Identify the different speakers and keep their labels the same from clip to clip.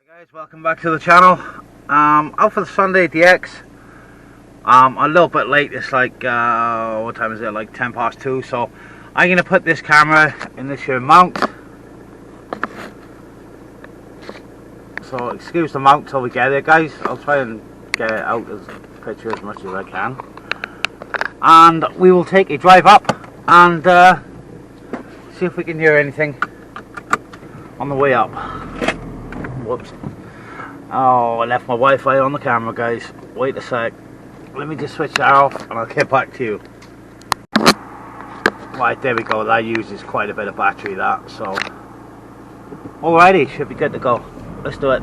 Speaker 1: Guys, welcome back to the channel. Out for the Sunday DX. A little bit late. It's like what time is it? Like 10 past 2. So I'm gonna put this camera in this here mount. So excuse the mount till we get there, guys. I'll try and get it out as picture as much as I can, and we will take a drive up and see if we can hear anything on the way up. Whoops. Oh, I left my Wi-Fi on the camera, guys. Wait a sec. Let me just switch that off and I'll get back to you. Right, there we go. That uses quite a bit of battery, that. So, alrighty, should be good to go. Let's do it.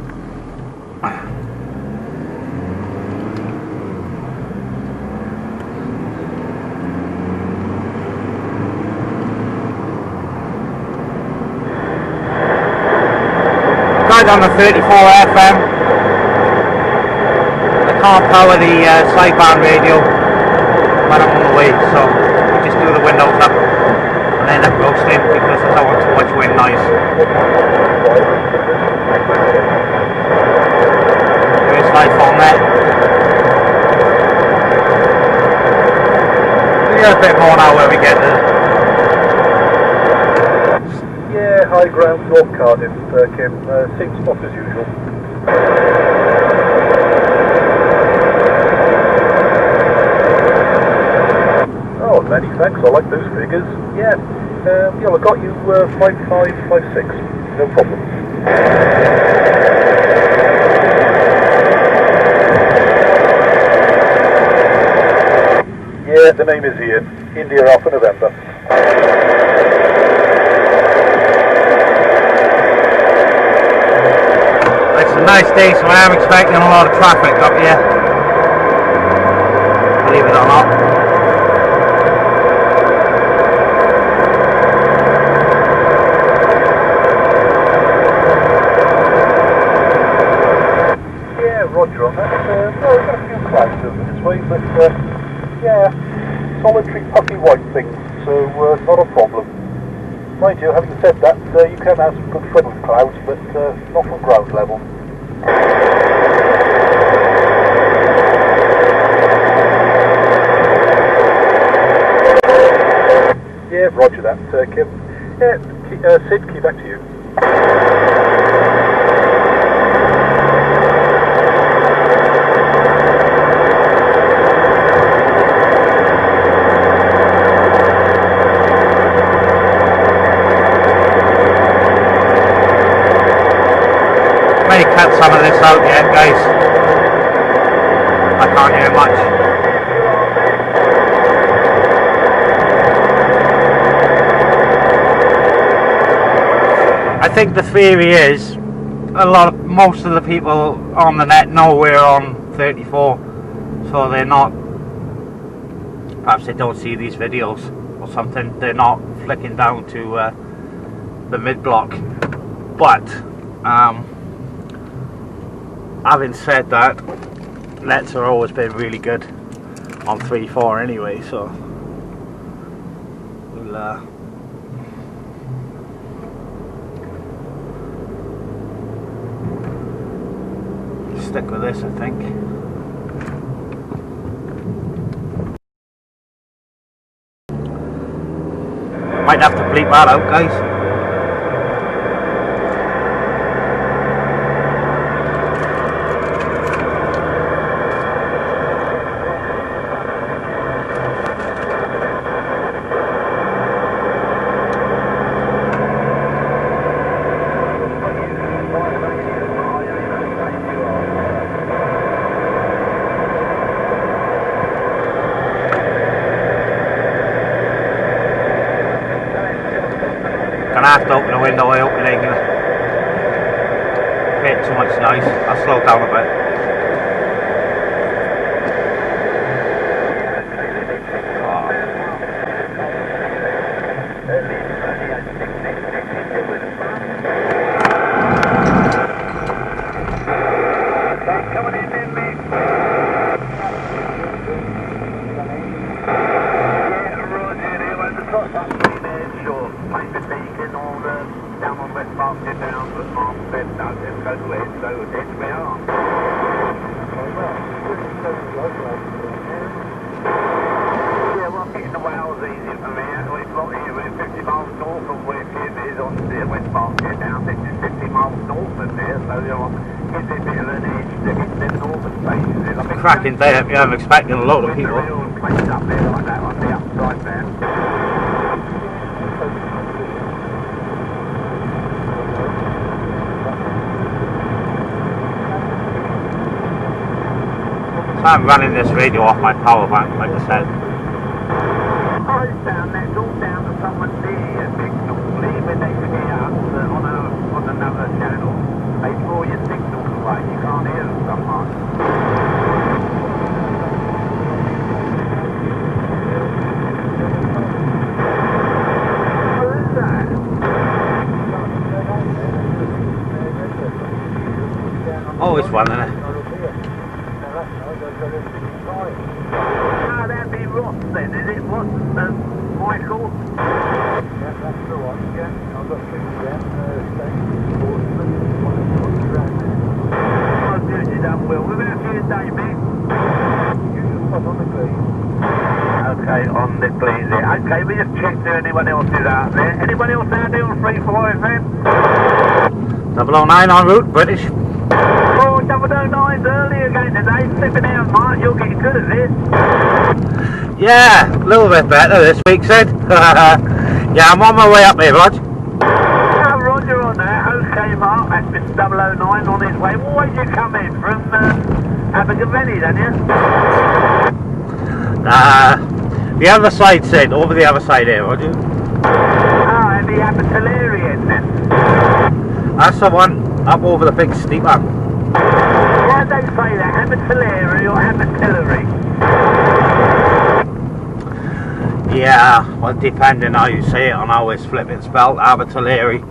Speaker 1: On the 34 FM. I can't power the sideband radio when I'm on the way, so we just do the windows up and end up roasting because I don't want too much wind noise. There is life on there. We'll get a bit more now where we get there.
Speaker 2: High ground North Cardiff, Kim. Same spot as usual. Oh, many thanks. I like those figures. Yeah, I got you 5556. No problem. Yeah, the name is Ian. India Alpha November.
Speaker 1: It's a nice day, so I am expecting a lot of traffic up here, believe it or not.
Speaker 2: Yeah, roger on that. Well, we've got a few clouds over this way, but yeah, solitary puffy white thing, so not a problem. Mind you, having said that, you can have some good fun with clouds, but not from ground level. Yeah, roger that, Kim. Yeah, Sid, key back to you.
Speaker 1: May cut some of this out yet, guys. I can't hear much. I think the theory is most of the people on the net know we're on 34, so they're not, perhaps they don't see these videos or something, they're not flicking down to the mid-block. But having said that, nets have always been really good on 3-4 anyway, so we'll stick with this, I think. Might have to bleep that out, guys. I have to open the window, I hope it ain't gonna create too much noise. I'll slow down a bit.
Speaker 3: Sure, maybe beacon or down on West Park, down, but Mark said no, motorway, so it's me on. Yeah, well, getting the Wales easy for me. We've got here, we're 50 miles north of where Kim is on the West Market now. This is 50 miles north of there, so gives it a bit of an edge to hit the northern stations.
Speaker 1: Cracking day up here, I'm expecting a lot of people.
Speaker 3: Place up there like that on the upside there.
Speaker 1: So I'm running this radio off my power bank, like I said.
Speaker 3: Oh, it's down there, it's all down to someone's ear signal. When they hear us on another channel, they throw your signals away, you can't hear them sometimes. What is that?
Speaker 1: Oh, it's one, isn't it?
Speaker 3: Ah, that'd be Ross then, is it? Ross, Michael?
Speaker 2: Yeah, that's the one, yeah. I've got two again,
Speaker 3: Oh, good, you done well. We're about here today, mate.
Speaker 2: You just put on the green.
Speaker 3: Okay, on the please. Okay, we just checked if anyone else is out there. Anyone else out there on 3-4 FM?
Speaker 1: 009 en route, British.
Speaker 3: Oh, 009's early again today. Flipping out, Mark. You're getting good at this.
Speaker 1: Yeah, a little bit better this week, Sid. Yeah, I'm on my way up here, Rog.
Speaker 3: Oh, Roger on that. Okay, Mark. That's Mr. 009 on his way. Well, where'd you come in? From Abergavenny, don't you?
Speaker 1: The other side, Sid. Over the other side here, Roger.
Speaker 3: Oh, and the Abertillerian then.
Speaker 1: That's the one up over the big steep one.
Speaker 3: Why do they say that? Abertillery or Abertillery?
Speaker 1: Yeah, well, depending how you say it on how it's flipping spelled, Abertillery.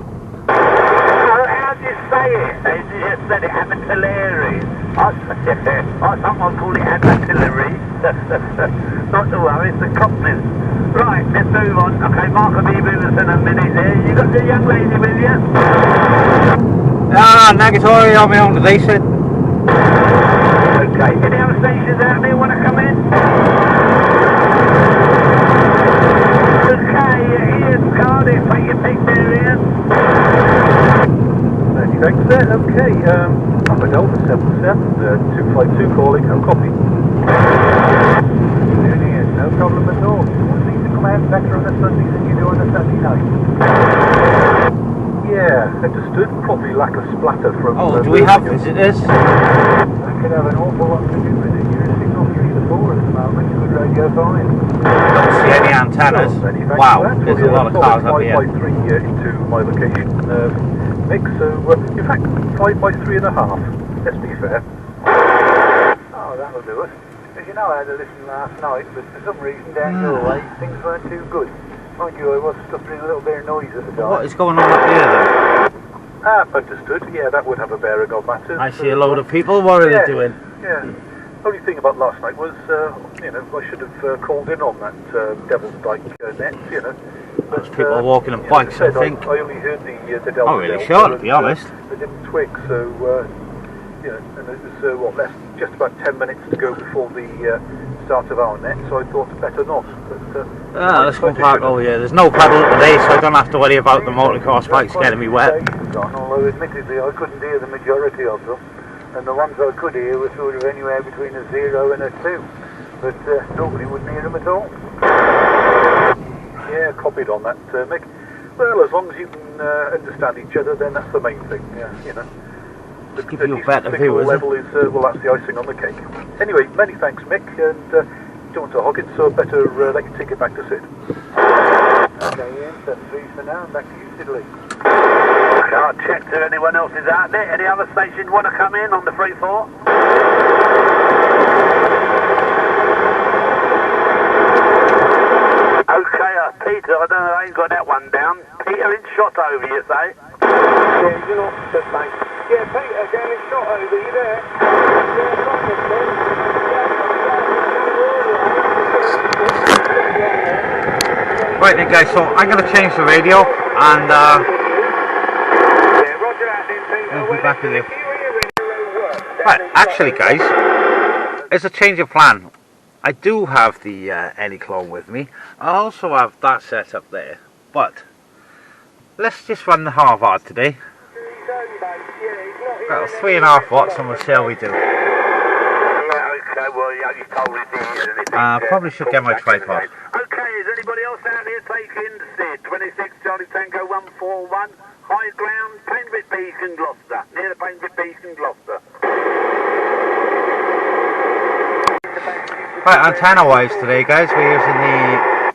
Speaker 3: How do you say it? You just said it Abertillery. Someone call it Abertillery. Not to worry, it's the Cockneys. Right, let's move on. Okay, Mark will be with us in a minute there. You got the young lady with you?
Speaker 1: Negatory on my own today, Sid.
Speaker 3: Okay, any other stations out there want to come in? Okay, here's Cardiff, take your pick there, Ian.
Speaker 2: Many thanks there, okay. Papa Delta 77, 252 calling, no copy. No problem at all. You need to come out better on a Sunday than you do on a Saturday night. Yeah, understood. Probably lack of splatter from...
Speaker 1: Oh, do we have visitors?
Speaker 2: That could have an awful lot to do with it. You're a signal 3 to 4 at the moment. Good radio fine.
Speaker 1: Don't see any antennas. Wow, there's a lot of cars up here.
Speaker 2: 5 by 3 into my location mix. So, in fact, 5 by 3.5. Let's be fair. Oh, that'll do it. As you know, I had to listen last night, but for some reason down your way, things weren't too good. Mind you, I was suffering a little bit of noise at the time.
Speaker 1: What is going on up here then?
Speaker 2: Understood. Yeah, that would have a bearing on matters.
Speaker 1: I see a load of people. What are they doing?
Speaker 2: Yeah. Only thing about last night was, I should have called in on that Devil's Dyke net, But,
Speaker 1: There's people walking on bikes, I think.
Speaker 2: I only heard the Delta.
Speaker 1: I'm really sure, to be honest.
Speaker 2: They didn't twig, so, and it was, just about 10 minutes to go before the start of our net, so I thought better not. But,
Speaker 1: let's go park over here. There's no pedal today, so I don't have to worry about the motocross bikes getting me wet.
Speaker 2: Although admittedly I couldn't hear the majority of them, and the ones I could hear were sort of anywhere between a 0 and a 2, but nobody wouldn't hear them at all. Yeah, copied on that, Mick. Well, as long as you can understand each other, then that's the main thing,
Speaker 1: Just give you a better view, is
Speaker 2: level is, well, that's the icing on the cake. Anyway, many thanks, Mick, and don't want to hog it, so I better let you take it back to Sid. Okay, Ian, that's 3 for now, back to you, Sidley.
Speaker 3: Can't check if anyone else is out there. Any other station want to come in on the 3-4? Okay, Peter, I don't know, I ain't got that one down. Peter in shot over, you say?
Speaker 2: Yeah, you're not good, mate. Yeah, Peter, down in shot over, you there?
Speaker 1: Right then, guys, so I'm going to change the radio and
Speaker 3: yeah, roger that then, Peter.
Speaker 1: back with you. Right, actually guys, it's a change of plan. I do have the Eniclone with me. I also have that set up there. But let's just run the Harvard today. Got 3.5 watts and we'll see how we do. Probably should get my tripod.
Speaker 3: Okay, is anybody else out here taking Sid? 26 Charlie Tango 141, high ground, Painbit Beacon, Gloucester, near the Painbit Beacon, Gloucester.
Speaker 1: Right, antenna wise today guys, we're using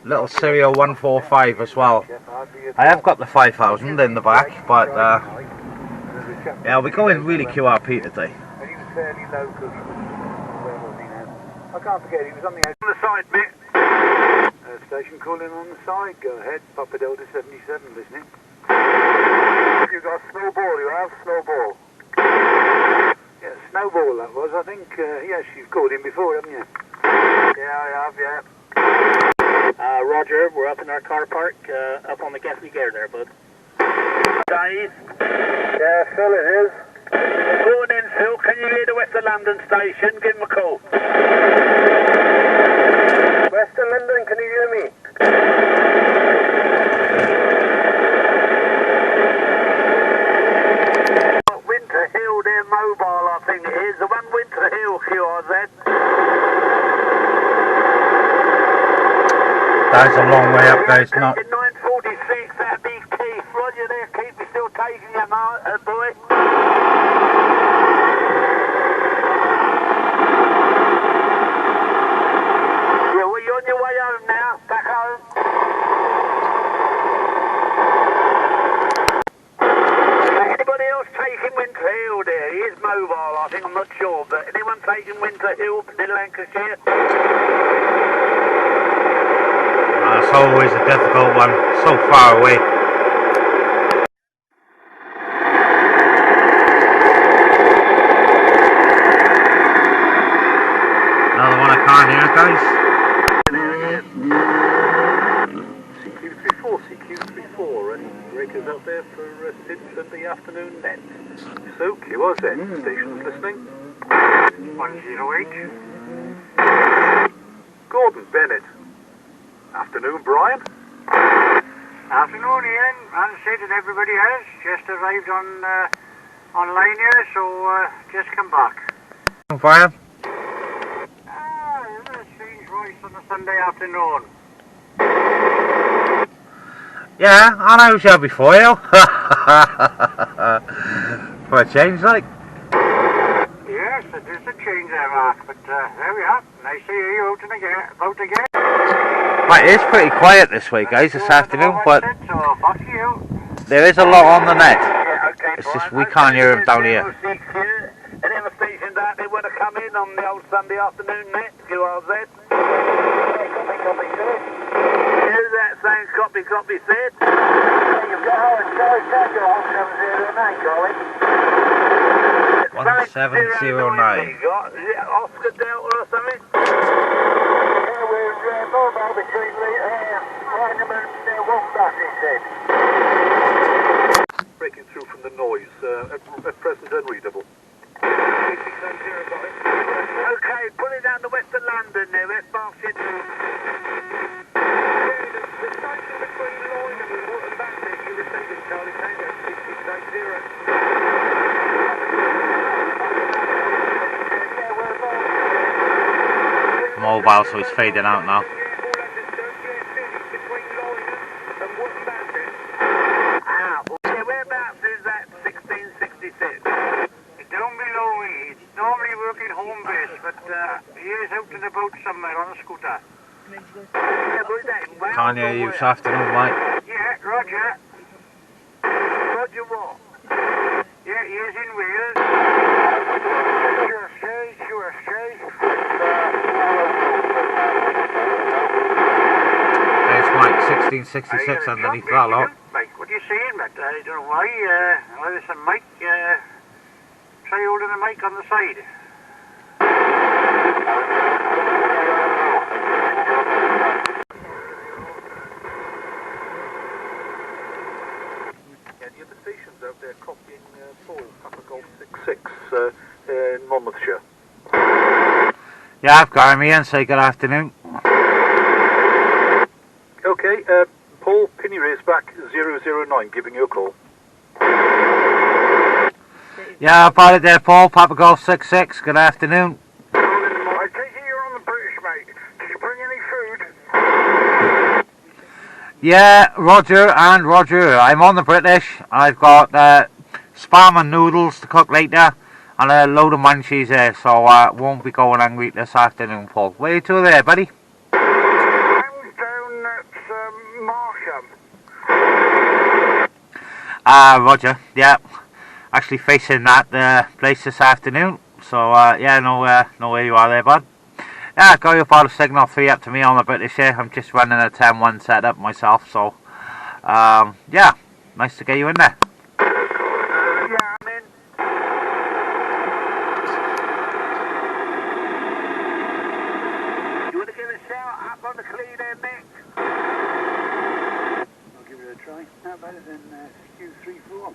Speaker 1: the little Serial 145 as well. I have got the 5000 in the back, but yeah, we're going really QRP today.
Speaker 2: And he was fairly local. Where was he now? I can't forget, he was on the
Speaker 3: side, Mick.
Speaker 2: Station calling on the side. Go ahead, Papa Delta 77, listening. You got Snowball, you have? Snowball. Yeah, Snowball that was, I think. Yes, you've called him before, haven't you? Yeah, I have, yeah.
Speaker 4: Roger, we're up in our car park, up on the Gaffney Gare there, bud.
Speaker 3: Dave.
Speaker 2: Yeah, Phil it is.
Speaker 3: Go on in, Phil. Can you hear the Western London station? Give him a call.
Speaker 2: Western London, can you hear me?
Speaker 3: Winter Hill, they're mobile, I think it is. The one Winter Hill, QRZ.
Speaker 1: That's a long way up guys, not
Speaker 3: 946, that'd be Keith. Roger there, Keith. We're still taking you, boy. Yeah, well, you're on your way home now. Back home. Anybody else taking Winter Hill there? He is mobile, I think. I'm not sure. But anyone taking Winter Hill in Lancashire?
Speaker 1: It's always a difficult one, so far away. Another one I can't hear guys.
Speaker 2: CQ34, CQ34, and Raker's out there for Sid Sunday afternoon net. So, QRZ, station's listening.
Speaker 3: 10H.
Speaker 2: Gordon Bennett. Afternoon, Brian.
Speaker 5: Afternoon, Ian, and Sid and everybody else. Just arrived online here, so just come back.
Speaker 1: Brian?
Speaker 5: What a strange voice on a Sunday afternoon.
Speaker 1: Yeah, I know you before you. For a change like.
Speaker 5: Yes, it is a change there, Mark, but there we are. Nice to hear you out again.
Speaker 1: Right, it is pretty quiet this way guys this afternoon, but
Speaker 5: So, fuck you.
Speaker 1: there is a lot on the net.
Speaker 3: Yeah, okay,
Speaker 1: It's just
Speaker 3: Brian.
Speaker 1: we can't hear him down here.
Speaker 3: Any other stations out there want to come in on the old Sunday afternoon net, QRZ?
Speaker 2: Copy, Sid.
Speaker 3: Here's that same copy, Sid.
Speaker 2: You've got Howard Charlie Tango 1709, Charlie.
Speaker 1: 1709.
Speaker 3: You got, is it Oscar Delta or something?
Speaker 2: We're mobile between Ragnham and Wombat, he said. Breaking through from the noise, at present unreadable.
Speaker 3: Okay, pull it down to Western London there, West Berkshire. The station between Loyne and Water Bassett, you receiving Charlie Tango 6680.
Speaker 1: Mobile, so it's fading out now.
Speaker 3: Whereabouts is that 1666?
Speaker 5: Down below me. It's normally working home base, but he is out and about somewhere on a scooter.
Speaker 1: Can't hear you this afternoon, mate.
Speaker 5: Yeah, Roger.
Speaker 3: Roger what?
Speaker 5: Yeah, he is in Wales. Sure, stay.
Speaker 1: There's Mike 1666 underneath that lot.
Speaker 5: Mike, what are you saying, Matt? I don't know why. Listen, Mike, try holding the mic on the side.
Speaker 2: Any other stations out there copying Paul, Papa Golf 66 in Monmouthshire.
Speaker 1: Yeah, I've got him, Ian. Say good afternoon.
Speaker 2: Okay, Paul, Penny Raceback 009, giving you a call.
Speaker 1: Yeah, I've got it there, Paul. Papa Golf 66. Good afternoon.
Speaker 5: I take it you're on the British, mate. Did you bring any food?
Speaker 1: Yeah, Roger and Roger. I'm on the British. I've got spam and noodles to cook later, and a load of munchies there, so won't be going hungry this afternoon, Paul. Where you two there, buddy?
Speaker 5: I'm down at Markham.
Speaker 1: Roger. Yeah, actually facing that place this afternoon. So yeah, know where you are there, bud. Yeah, got your bottle signal 3 up to me on the British here. I'm just running a 10-1 setup myself, so yeah, nice to get you in there.
Speaker 3: Yeah, I'm in. You want to give a shout up on the clean there, Mick?
Speaker 5: I'll give it a try. How about it then, Q34?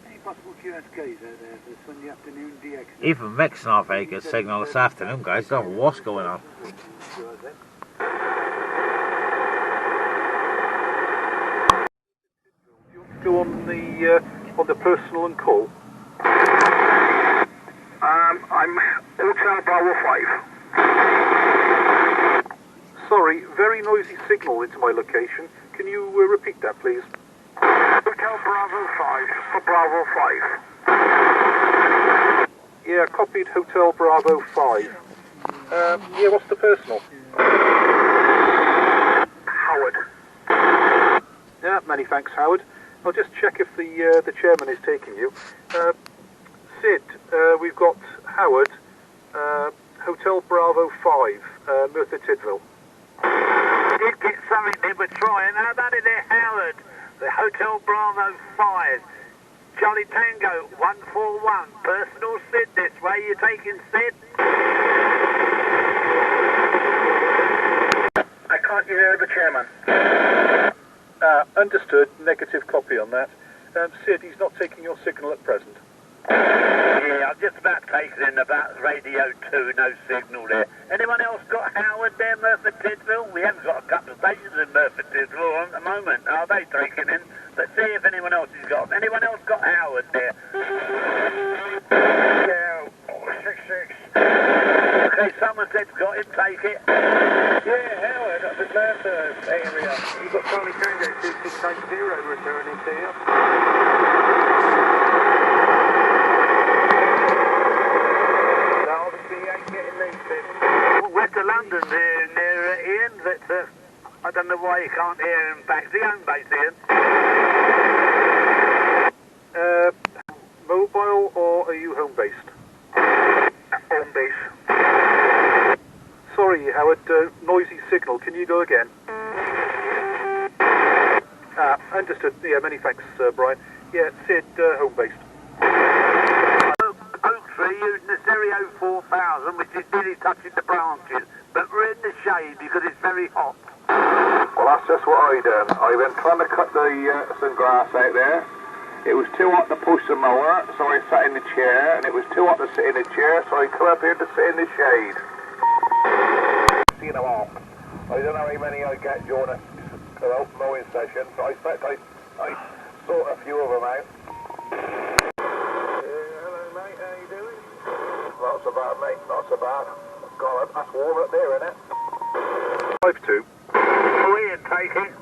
Speaker 5: Any possible QSKs out there for Sunday afternoon DX?
Speaker 1: Even Mick's not very good signal this afternoon, guys. Don't know what's going on.
Speaker 2: Go on the personal and call.
Speaker 5: I'm Hotel Bravo 5.
Speaker 2: Sorry, very noisy signal into my location. Can you repeat that, please?
Speaker 5: Hotel Bravo 5 for Bravo 5.
Speaker 2: Yeah, copied Hotel Bravo 5. Yeah, what's the personal?
Speaker 5: Howard.
Speaker 2: Yeah, many thanks, Howard. I'll just check if the chairman is taking you. Sid, we've got Howard, Hotel Bravo 5, Merthyr Tydfil.
Speaker 3: Did get something they were trying. How about it there, Howard? The Hotel Bravo 5. Charlie Tango 141. Personal Sid this way. You taking Sid?
Speaker 5: I can't hear the chairman.
Speaker 2: Understood, negative copy on that. Sid, he's not taking your signal at present.
Speaker 3: Yeah, I'm just about taking in about Radio 2, no signal there. Anyone else got Howard there, Merthyr Tydfil? We haven't got a couple of stations in Merthyr Tydfil at the moment. Are they taking in? Let's see if anyone else has got. Anyone else got Howard there?
Speaker 5: Yeah, 66.
Speaker 3: Okay, someone said's got him, take it.
Speaker 5: Yeah, Howard, up at Merthyr area. You've got Charlie Tango 2680 returning to you.
Speaker 3: West of London near Ian, but I don't know why you can't hear him back. Is he home base, Ian?
Speaker 2: Mobile or are you home-based?
Speaker 3: Home base.
Speaker 2: Sorry, Howard, noisy signal. Can you go again? Understood. Yeah, many thanks, Brian. Yeah, Sid, home-based.
Speaker 3: Oak Tree using the Stereo 4000, which is nearly touching the branches, but we're in the shade because it's very hot.
Speaker 6: Well, that's just what I done. I've been trying to cut some grass out there. It was too hot to push the mower, so I sat in the chair, and it was too hot to sit in the chair, so I come up here to sit in the shade. See them all. I don't know how many I get during a mowing session, so I expect I sort a few of them out. Hello mate, how you doing? Not so bad mate, not so bad. God, that's warm up there, isn't it?
Speaker 2: 5-2.
Speaker 3: Oh, Ian, take it.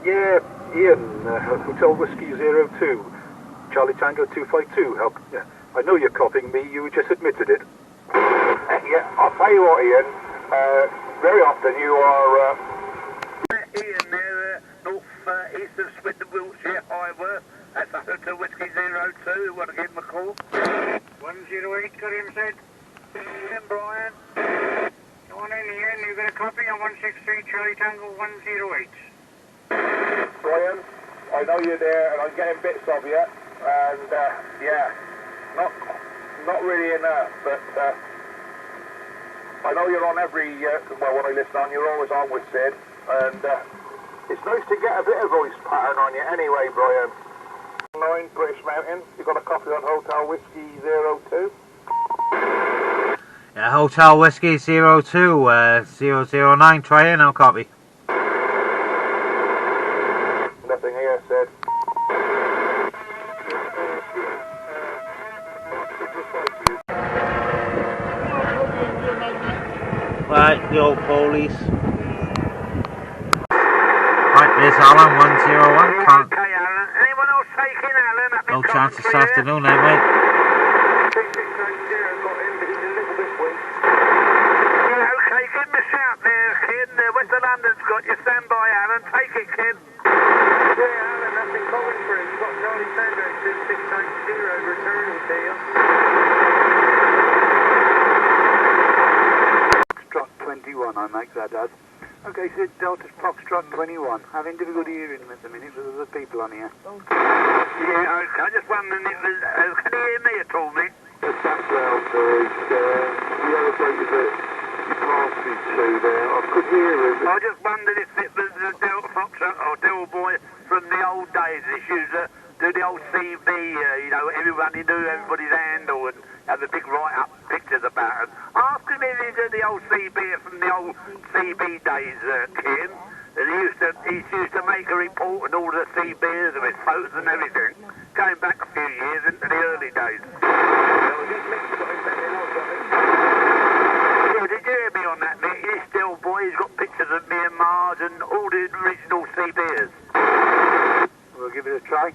Speaker 2: Yeah, Ian, Hotel Whiskey 02, Charlie Tango 252. Yeah, I know you're copying me, you just admitted it.
Speaker 6: Yeah, I'll tell you what Ian, very often you are...
Speaker 3: Ian there, east of Swindon, Wiltshire, Highworth. That's a Hotel Whiskey 02. Want to give him a call?
Speaker 5: 108, got him said.
Speaker 3: Ian, Brian.
Speaker 5: Go on in, Ian, you've got a copy on 163 Charlie Tango 108.
Speaker 6: Brian, I know you're there and I'm getting bits of you, and yeah, not really enough, but I know you're on every, well when I listen on, you're always on with Sid, and it's nice to get a bit of voice pattern on you anyway, Brian. 9 British Mountain. You got a copy on Hotel Whiskey 02?
Speaker 1: Yeah, Hotel Whiskey 02, 009, try in, I'll copy.
Speaker 6: Nothing here, said.
Speaker 1: Right, the old police. Right, there's Alan 101. Can't.
Speaker 3: Okay, Alan. Anyone else taking Alan? Up in
Speaker 1: No chance this
Speaker 3: Coventry,
Speaker 1: afternoon, eh, mate?
Speaker 3: Yeah, okay, give me a shout there, kid. West of London's got you. Stand by, Alan. Take it, kid. Yeah, Alan, that's in Coventry. You've got Charlie Tango 2680 returning to you.
Speaker 5: Foxtrot 21, I make that as. Okay, Sid, Delta's Foxtrot 21. Having difficulty hearing him at the minute, but there's people on here.
Speaker 3: Yeah, okay. I just wondering if there's... can you hear me at all, mate?
Speaker 6: The background noise, the elevator that you passed me to there, I could hear him.
Speaker 3: I just wondered if it was the Delta Foxtrot or Delta Boy from the old days. This used to do the old CB, you know, everyone knew everybody's handle and have the big write-up pictures about it. Ask him if he did the old CB from the old CB days, Kim. And he used to make a report on all the CBs with photos and everything, going back a few years into the early days. Yeah, did you hear me on that, mate? He's still boy, he's got pictures of me and Marge and all the original CBs.
Speaker 5: We'll give it a try.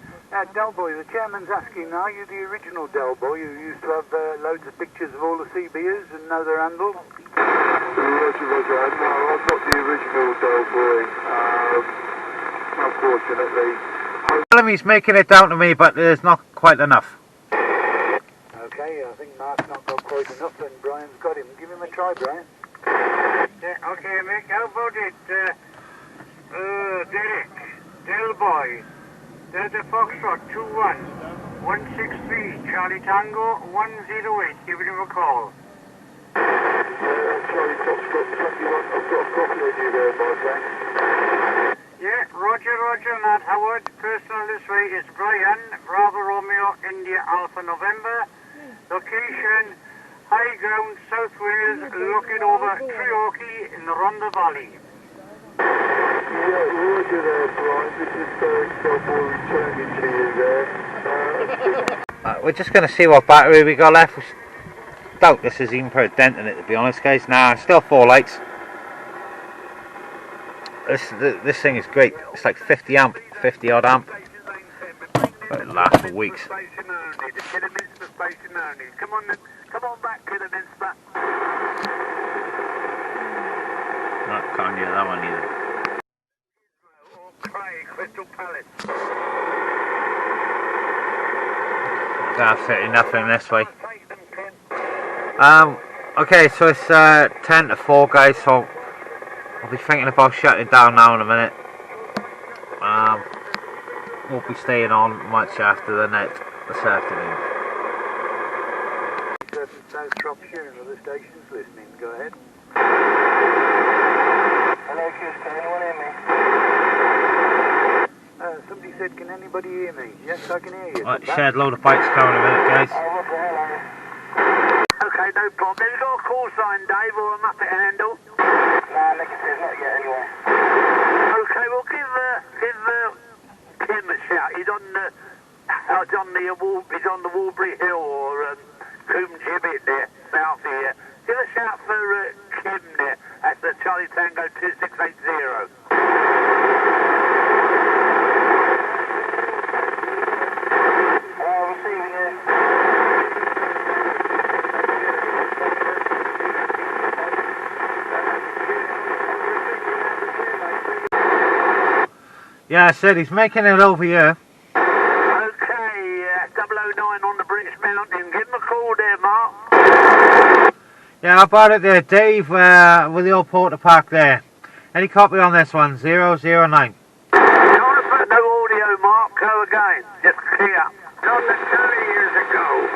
Speaker 5: Del Boy, the chairman's asking, are you the original Del Boy who used to have loads of pictures of all the CBers and know their handle?
Speaker 6: Roger, Roger. No, I'm not the original Del Boy, unfortunately.
Speaker 1: Tell him he's making it down to me, but there's not quite enough.
Speaker 5: Okay, I think Mark's not got quite enough and Brian's got him. Give him a try, Brian.
Speaker 3: Yeah, okay, Mick, how about it? Derek, Del Boy, Delta Foxtrot 21, 163, Charlie Tango 108, giving him a call.
Speaker 6: Charlie Foxtrot 21, I've got a copy of you there, my friend.
Speaker 3: Yeah, Roger, Matt Howard, personal this way is Brian, Bravo Romeo, India Alpha November, location, high ground, South Wales, looking over Treorchy in the Rhondda Valley.
Speaker 6: Yeah, Roger there, Brian. This is Derek Del Boy returning to you there.
Speaker 1: We're just going to see what battery we got left. Doubt this is even put a dent in it, to be honest, guys. Nah, still 4 lights. This thing is great. It's like 50 amp, 50 odd amp. But it lasts for weeks.
Speaker 3: Come on back, Kidderminster.
Speaker 1: No, can't get that one either.
Speaker 3: Cray, Crystal Palace.
Speaker 1: Can't fit nothing this way. Okay, so it's 10 to 4, guys, so I'll be thinking about shutting down now in a minute. Won't be staying on much after the net this afternoon.
Speaker 5: South Shropshire and other stations listening. Go ahead.
Speaker 3: Hello, Kiss, can anyone hear me?
Speaker 5: Somebody said, can anybody hear me? Yes, I can hear you.
Speaker 1: Right, shared load of bikes coming in a minute, guys.
Speaker 3: What the hell, okay, no problem. Have you got a call sign, Dave, or a Muppet handle? Nah, like I said, not yet anyway. Okay, well, give Tim a shout. He's on the Walbury Hill or Coombe Gibbet there, south here. Give a shout for Kim there. That's the Charlie Tango 2680. Receiving it.
Speaker 1: Yeah, I said he's making it over here.
Speaker 3: Okay, 009 on the British Mountain. Give him a call there, Mark.
Speaker 1: Yeah, how about it there, Dave, with the old Porter Park there. Any copy on this one? 009.
Speaker 3: No audio, Mark. Go again. Just clear. Not the 30 years ago.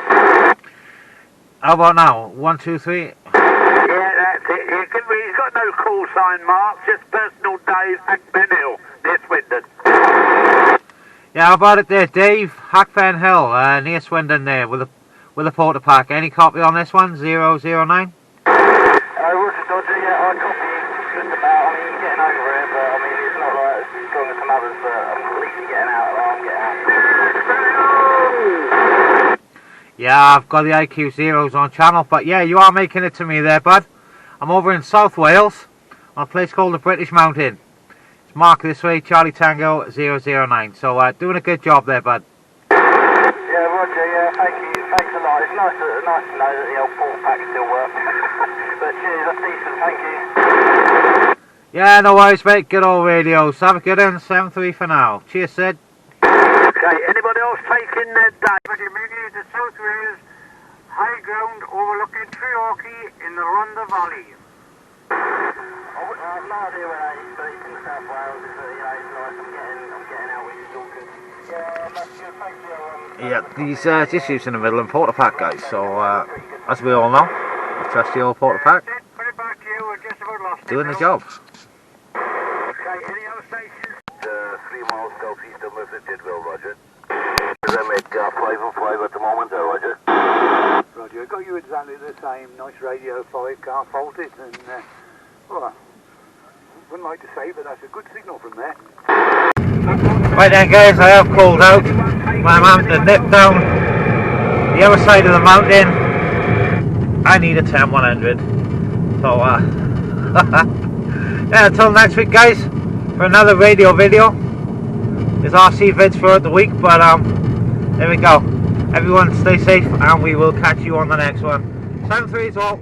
Speaker 1: How about now? 1, 2, 3.
Speaker 3: Yeah, that's it. He's got no call sign, Mark. Just personal Dave at Ben Hill, near Swindon.
Speaker 1: Yeah, how about it there, Dave? Hackfen Hill, near Swindon there, with a porta pack. Any copy on this one? 009?
Speaker 3: Roger Dodger, yeah, I copy just about. I mean, you're getting over it, but I mean, it's not like as strong as some others, but I'm at least getting out. I'm getting out.
Speaker 1: Yeah, I've got the IQ zeros on channel, but yeah, you are making it to me there, bud. I'm over in South Wales, on a place called the British Mountain. It's Mark this way, Charlie Tango 009. So, doing a good job there, bud.
Speaker 3: Yeah, Roger, yeah, thank you. Thanks a lot. It's nice to know that the old porta pack still works. But cheers, that's decent, thank you.
Speaker 1: Yeah, no worries, mate. Good old radios. Have a good one. 7-3 for now. Cheers, Sid.
Speaker 3: Okay, anybody else taking their day?
Speaker 5: Immediately to South Wales, high ground overlooking Treorchy in the Rhondda Valley.
Speaker 3: I've no idea where that is, but it's in South Wales. It's, you know, it's nice. I'm getting out, which is all good. Yeah, that's good. Thank you.
Speaker 1: Yeah, these just using the Midland porta pack, guys. So, as we all know, the trusty old porta pack
Speaker 5: Put it back to you, we're just about lost it
Speaker 1: doing the
Speaker 5: now.
Speaker 1: job.
Speaker 3: Okay, any other stations? 3 miles south east of Merthyr Tydfil, Roger. I'm at 5 and 5 at the moment, Roger.
Speaker 5: Roger, got you exactly the same. Nice radio 5 car faulted, and well, wouldn't like to say, but that's a good signal from there.
Speaker 1: Right then, guys, I have called out. I'm having to nip down the other side of the mountain. I need a 10100. So, yeah, until next week, guys, for another radio video. There's RC vids for the week, but there we go. Everyone stay safe, and we will catch you on the next one. 7-3 all.